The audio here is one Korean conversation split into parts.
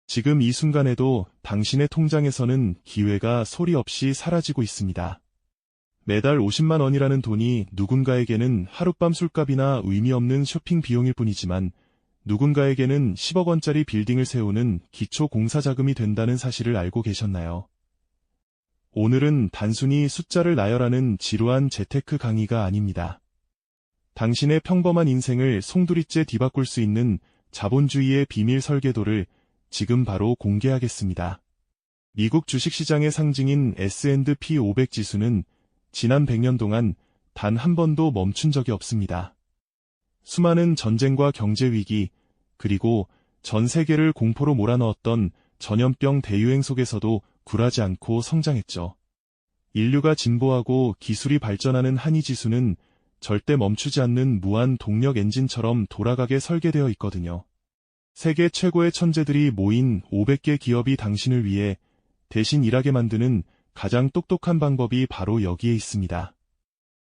지금 이 순간에도 당신의 통장에서는 기회가 소리 없이 사라지고 있습니다. 매달 50만 원이라는 돈이 누군가에게는 하룻밤 술값이나 의미 없는 쇼핑 비용일 뿐이지만 누군가에게는 10억 원짜리 빌딩을 세우는 기초 공사 자금이 된다는 사실을 알고 계셨나요? 오늘은 단순히 숫자를 나열하는 지루한 재테크 강의가 아닙니다. 당신의 평범한 인생을 송두리째 뒤바꿀 수 있는 자본주의의 비밀 설계도를 지금 바로 공개하겠습니다. 미국 주식시장의 상징인 S&P 500 지수는 지난 100년 동안 단 한 번도 멈춘 적이 없습니다. 수많은 전쟁과 경제위기, 그리고 전 세계를 공포로 몰아넣었던 전염병 대유행 속에서도 굴하지 않고 성장했죠. 인류가 진보하고 기술이 발전하는 한 이 지수는 절대 멈추지 않는 무한 동력 엔진처럼 돌아가게 설계되어 있거든요. 세계 최고의 천재들이 모인 500개 기업이 당신을 위해 대신 일하게 만드는 가장 똑똑한 방법이 바로 여기에 있습니다.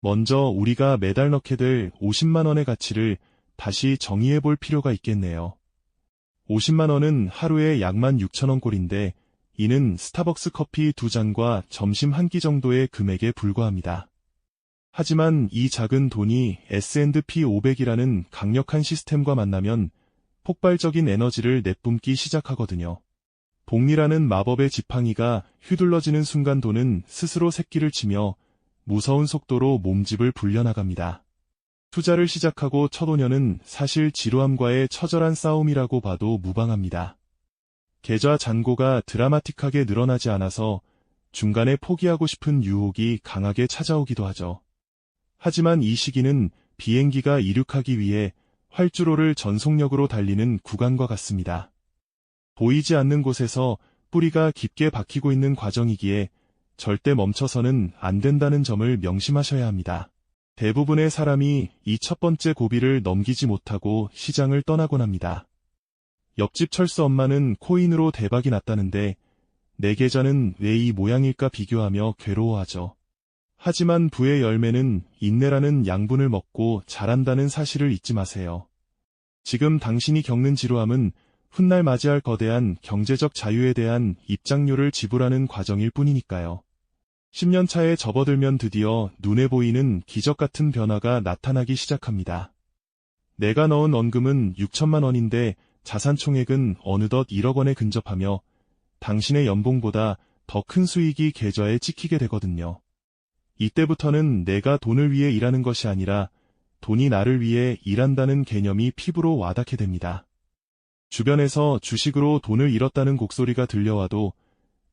먼저 우리가 매달 넣게 될 50만 원의 가치를 다시 정의해 볼 필요가 있겠네요. 50만 원은 하루에 약 16,000원 꼴인데 이는 스타벅스 커피 2잔과 점심 한 끼 정도의 금액에 불과합니다. 하지만 이 작은 돈이 S&P 500이라는 강력한 시스템과 만나면 폭발적인 에너지를 내뿜기 시작하거든요. 복리라는 마법의 지팡이가 휘둘러지는 순간 돈은 스스로 새끼를 치며 무서운 속도로 몸집을 불려나갑니다. 투자를 시작하고 첫 5년은 사실 지루함과의 처절한 싸움이라고 봐도 무방합니다. 계좌 잔고가 드라마틱하게 늘어나지 않아서 중간에 포기하고 싶은 유혹이 강하게 찾아오기도 하죠. 하지만 이 시기는 비행기가 이륙하기 위해 활주로를 전속력으로 달리는 구간과 같습니다. 보이지 않는 곳에서 뿌리가 깊게 박히고 있는 과정이기에 절대 멈춰서는 안 된다는 점을 명심하셔야 합니다. 대부분의 사람이 이 첫 번째 고비를 넘기지 못하고 시장을 떠나곤 합니다. 옆집 철수 엄마는 코인으로 대박이 났다는데 내 계좌는 왜 이 모양일까 비교하며 괴로워하죠. 하지만 부의 열매는 인내라는 양분을 먹고 자란다는 사실을 잊지 마세요. 지금 당신이 겪는 지루함은 훗날 맞이할 거대한 경제적 자유에 대한 입장료를 지불하는 과정일 뿐이니까요. 10년 차에 접어들면 드디어 눈에 보이는 기적 같은 변화가 나타나기 시작합니다. 내가 넣은 원금은 6천만 원인데 자산 총액은 어느덧 1억 원에 근접하며 당신의 연봉보다 더 큰 수익이 계좌에 찍히게 되거든요. 이때부터는 내가 돈을 위해 일하는 것이 아니라 돈이 나를 위해 일한다는 개념이 피부로 와닿게 됩니다. 주변에서 주식으로 돈을 잃었다는 곡소리가 들려와도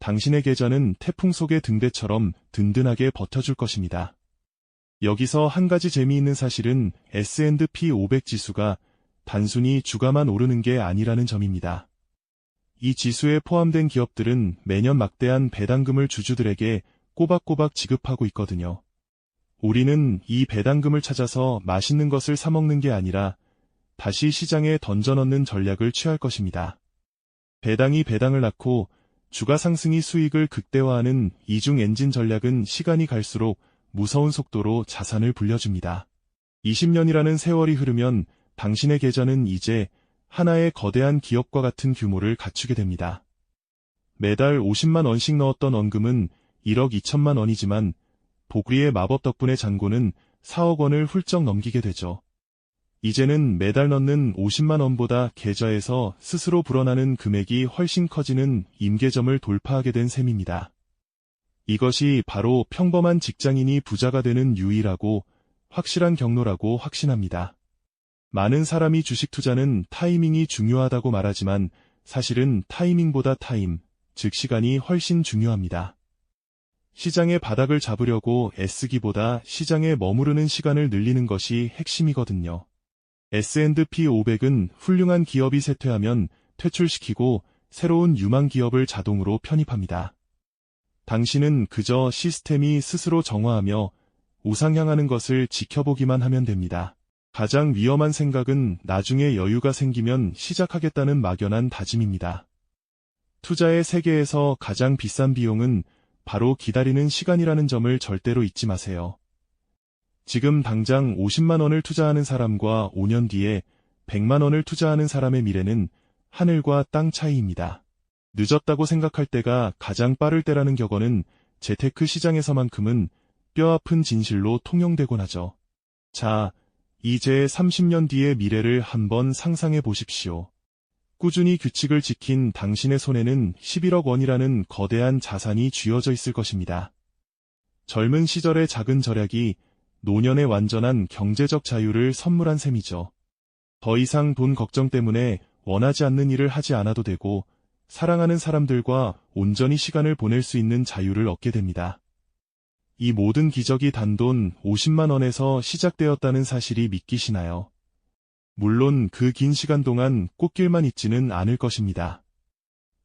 당신의 계좌는 태풍 속의 등대처럼 든든하게 버텨줄 것입니다. 여기서 한 가지 재미있는 사실은 S&P 500 지수가 단순히 주가만 오르는 게 아니라는 점입니다. 이 지수에 포함된 기업들은 매년 막대한 배당금을 주주들에게 꼬박꼬박 지급하고 있거든요. 우리는 이 배당금을 찾아서 맛있는 것을 사 먹는 게 아니라 다시 시장에 던져넣는 전략을 취할 것입니다. 배당이 배당을 낳고 주가 상승이 수익을 극대화하는 이중 엔진 전략은 시간이 갈수록 무서운 속도로 자산을 불려줍니다. 20년이라는 세월이 흐르면 당신의 계좌는 이제 하나의 거대한 기업과 같은 규모를 갖추게 됩니다. 매달 50만 원씩 넣었던 원금은 1억 2천만 원이지만 복리의 마법 덕분에 잔고는 4억 원을 훌쩍 넘기게 되죠. 이제는 매달 넣는 50만 원보다 계좌에서 스스로 불어나는 금액이 훨씬 커지는 임계점을 돌파하게 된 셈입니다. 이것이 바로 평범한 직장인이 부자가 되는 유일하고 확실한 경로라고 확신합니다. 많은 사람이 주식 투자는 타이밍이 중요하다고 말하지만 사실은 타이밍보다 타임, 즉 시간이 훨씬 중요합니다. 시장의 바닥을 잡으려고 애쓰기보다 시장에 머무르는 시간을 늘리는 것이 핵심이거든요. S&P 500은 훌륭한 기업이 쇠퇴하면 퇴출시키고 새로운 유망 기업을 자동으로 편입합니다. 당신은 그저 시스템이 스스로 정화하며 우상향하는 것을 지켜보기만 하면 됩니다. 가장 위험한 생각은 나중에 여유가 생기면 시작하겠다는 막연한 다짐입니다. 투자의 세계에서 가장 비싼 비용은 바로 기다리는 시간이라는 점을 절대로 잊지 마세요. 지금 당장 50만 원을 투자하는 사람과 5년 뒤에 100만 원을 투자하는 사람의 미래는 하늘과 땅 차이입니다. 늦었다고 생각할 때가 가장 빠를 때라는 격언은 재테크 시장에서만큼은 뼈아픈 진실로 통용되곤 하죠. 자, 이제 30년 뒤의 미래를 한번 상상해 보십시오. 꾸준히 규칙을 지킨 당신의 손에는 11억 원이라는 거대한 자산이 쥐어져 있을 것입니다. 젊은 시절의 작은 절약이 노년의 완전한 경제적 자유를 선물한 셈이죠. 더 이상 돈 걱정 때문에 원하지 않는 일을 하지 않아도 되고 사랑하는 사람들과 온전히 시간을 보낼 수 있는 자유를 얻게 됩니다. 이 모든 기적이 단돈 50만 원에서 시작되었다는 사실이 믿기시나요? 물론 그 긴 시간 동안 꽃길만 있지는 않을 것입니다.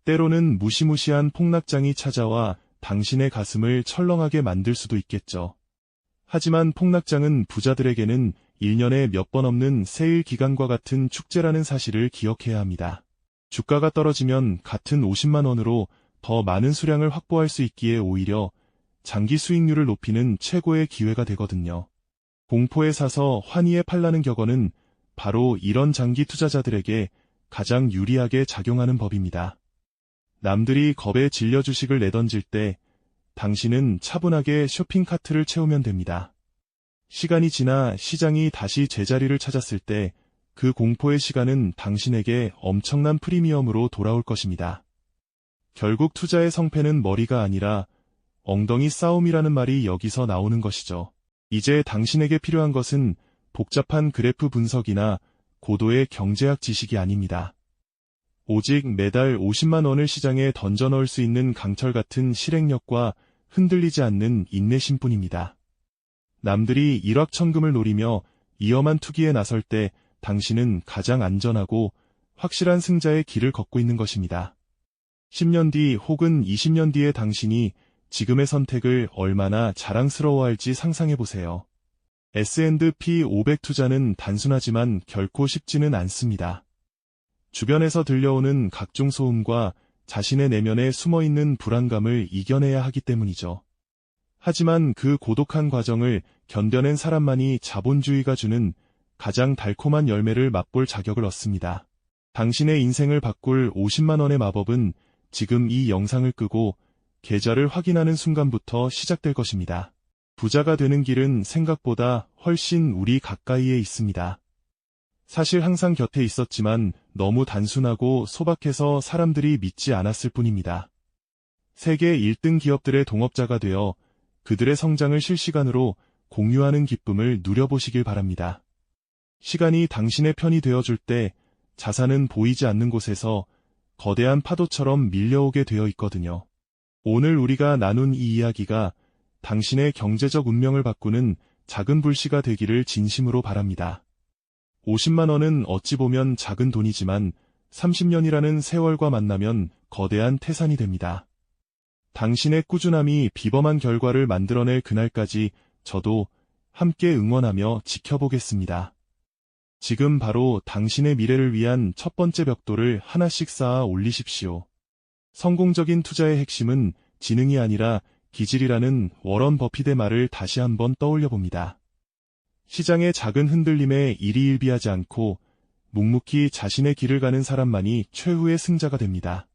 때로는 무시무시한 폭락장이 찾아와 당신의 가슴을 철렁하게 만들 수도 있겠죠. 하지만 폭락장은 부자들에게는 1년에 몇 번 없는 세일 기간과 같은 축제라는 사실을 기억해야 합니다. 주가가 떨어지면 같은 50만 원으로 더 많은 수량을 확보할 수 있기에 오히려 장기 수익률을 높이는 최고의 기회가 되거든요. 공포에 사서 환희에 팔라는 격언은 바로 이런 장기 투자자들에게 가장 유리하게 작용하는 법입니다. 남들이 겁에 질려 주식을 내던질 때 당신은 차분하게 쇼핑카트를 채우면 됩니다. 시간이 지나 시장이 다시 제자리를 찾았을 때 그 공포의 시간은 당신에게 엄청난 프리미엄으로 돌아올 것입니다. 결국 투자의 성패는 머리가 아니라 엉덩이 싸움이라는 말이 여기서 나오는 것이죠. 이제 당신에게 필요한 것은 복잡한 그래프 분석이나 고도의 경제학 지식이 아닙니다. 오직 매달 50만 원을 시장에 던져 넣을 수 있는 강철 같은 실행력과 흔들리지 않는 인내심뿐입니다. 남들이 일확천금을 노리며 위험한 투기에 나설 때 당신은 가장 안전하고 확실한 승자의 길을 걷고 있는 것입니다. 10년 뒤 혹은 20년 뒤의 당신이 지금의 선택을 얼마나 자랑스러워할지 상상해보세요. S&P 500 투자는 단순하지만 결코 쉽지는 않습니다. 주변에서 들려오는 각종 소음과 자신의 내면에 숨어있는 불안감을 이겨내야 하기 때문이죠. 하지만 그 고독한 과정을 견뎌낸 사람만이 자본주의가 주는 가장 달콤한 열매를 맛볼 자격을 얻습니다. 당신의 인생을 바꿀 50만 원의 마법은 지금 이 영상을 끄고 계좌를 확인하는 순간부터 시작될 것입니다. 부자가 되는 길은 생각보다 훨씬 우리 가까이에 있습니다. 사실 항상 곁에 있었지만 너무 단순하고 소박해서 사람들이 믿지 않았을 뿐입니다. 세계 1등 기업들의 동업자가 되어 그들의 성장을 실시간으로 공유하는 기쁨을 누려보시길 바랍니다. 시간이 당신의 편이 되어줄 때 자산은 보이지 않는 곳에서 거대한 파도처럼 밀려오게 되어 있거든요. 오늘 우리가 나눈 이 이야기가 당신의 경제적 운명을 바꾸는 작은 불씨가 되기를 진심으로 바랍니다. 50만 원은 어찌 보면 작은 돈이지만 30년이라는 세월과 만나면 거대한 태산이 됩니다. 당신의 꾸준함이 비범한 결과를 만들어낼 그날까지 저도 함께 응원하며 지켜보겠습니다. 지금 바로 당신의 미래를 위한 첫 번째 벽돌을 하나씩 쌓아 올리십시오. 성공적인 투자의 핵심은 지능이 아니라 기질이라는 워런 버핏의 말을 다시 한번 떠올려 봅니다. 시장의 작은 흔들림에 일희일비하지 않고 묵묵히 자신의 길을 가는 사람만이 최후의 승자가 됩니다.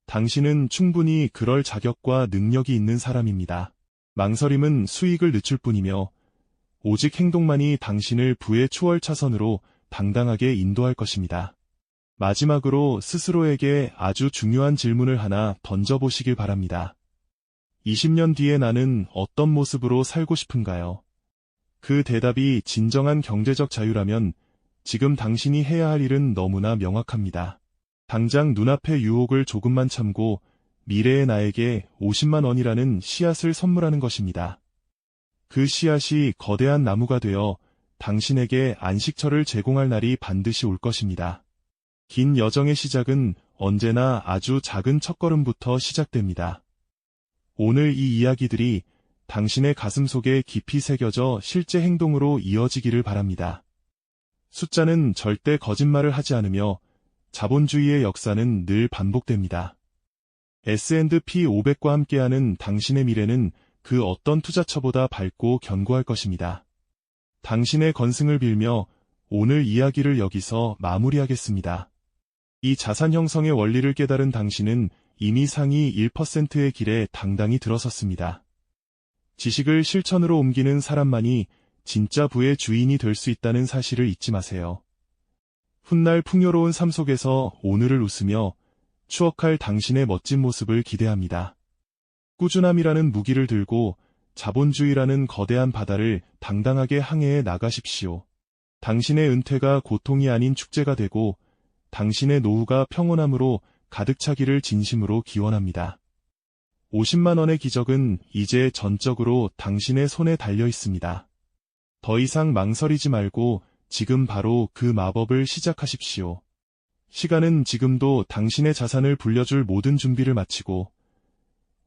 당신은 충분히 그럴 자격과 능력이 있는 사람입니다. 망설임은 수익을 늦출 뿐이며 오직 행동만이 당신을 부의 추월 차선으로 당당하게 인도할 것입니다. 마지막으로 스스로에게 아주 중요한 질문을 하나 던져보시길 바랍니다. 20년 뒤에 나는 어떤 모습으로 살고 싶은가요? 그 대답이 진정한 경제적 자유라면 지금 당신이 해야 할 일은 너무나 명확합니다. 당장 눈앞의 유혹을 조금만 참고 미래의 나에게 50만 원이라는 씨앗을 선물하는 것입니다. 그 씨앗이 거대한 나무가 되어 당신에게 안식처를 제공할 날이 반드시 올 것입니다. 긴 여정의 시작은 언제나 아주 작은 첫걸음부터 시작됩니다. 오늘 이 이야기들이 당신의 가슴 속에 깊이 새겨져 실제 행동으로 이어지기를 바랍니다. 숫자는 절대 거짓말을 하지 않으며 자본주의의 역사는 늘 반복됩니다. S&P 500과 함께하는 당신의 미래는 그 어떤 투자처보다 밝고 견고할 것입니다. 당신의 건승을 빌며 오늘 이야기를 여기서 마무리하겠습니다. 이 자산 형성의 원리를 깨달은 당신은 이미 상위 1%의 길에 당당히 들어섰습니다. 지식을 실천으로 옮기는 사람만이 진짜 부의 주인이 될 수 있다는 사실을 잊지 마세요. 훗날 풍요로운 삶 속에서 오늘을 웃으며 추억할 당신의 멋진 모습을 기대합니다. 꾸준함이라는 무기를 들고 자본주의라는 거대한 바다를 당당하게 항해해 나가십시오. 당신의 은퇴가 고통이 아닌 축제가 되고 당신의 노후가 평온함으로 가득 차기를 진심으로 기원합니다. 50만 원의 기적은 이제 전적으로 당신의 손에 달려 있습니다. 더 이상 망설이지 말고 지금 바로 그 마법을 시작하십시오. 시간은 지금도 당신의 자산을 불려줄 모든 준비를 마치고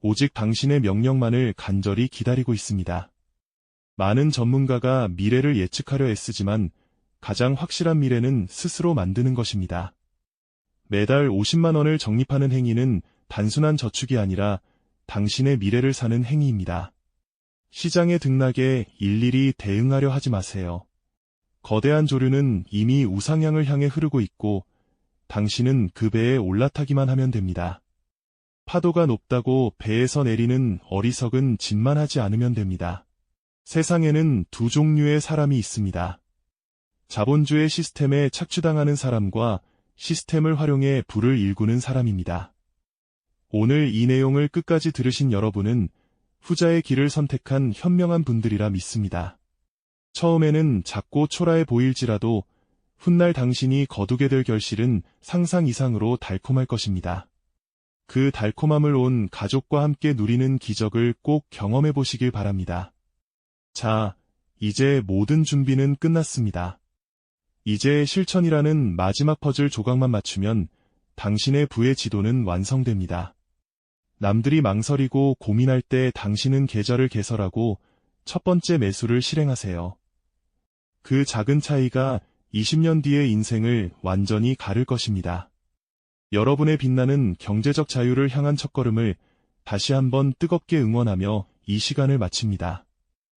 오직 당신의 명령만을 간절히 기다리고 있습니다. 많은 전문가가 미래를 예측하려 애쓰지만 가장 확실한 미래는 스스로 만드는 것입니다. 매달 50만 원을 적립하는 행위는 단순한 저축이 아니라 당신의 미래를 사는 행위입니다. 시장의 등락에 일일이 대응하려 하지 마세요. 거대한 조류는 이미 우상향을 향해 흐르고 있고 당신은 그 배에 올라타기만 하면 됩니다. 파도가 높다고 배에서 내리는 어리석은 짓만 하지 않으면 됩니다. 세상에는 두 종류의 사람이 있습니다. 자본주의 시스템에 착취당하는 사람과 시스템을 활용해 부를 일구는 사람입니다. 오늘 이 내용을 끝까지 들으신 여러분은 후자의 길을 선택한 현명한 분들이라 믿습니다. 처음에는 작고 초라해 보일지라도 훗날 당신이 거두게 될 결실은 상상 이상으로 달콤할 것입니다. 그 달콤함을 온 가족과 함께 누리는 기적을 꼭 경험해 보시길 바랍니다. 자, 이제 모든 준비는 끝났습니다. 이제 실천이라는 마지막 퍼즐 조각만 맞추면 당신의 부의 지도는 완성됩니다. 남들이 망설이고 고민할 때 당신은 계좌를 개설하고 첫 번째 매수를 실행하세요. 그 작은 차이가 20년 뒤의 인생을 완전히 가를 것입니다. 여러분의 빛나는 경제적 자유를 향한 첫걸음을 다시 한번 뜨겁게 응원하며 이 시간을 마칩니다.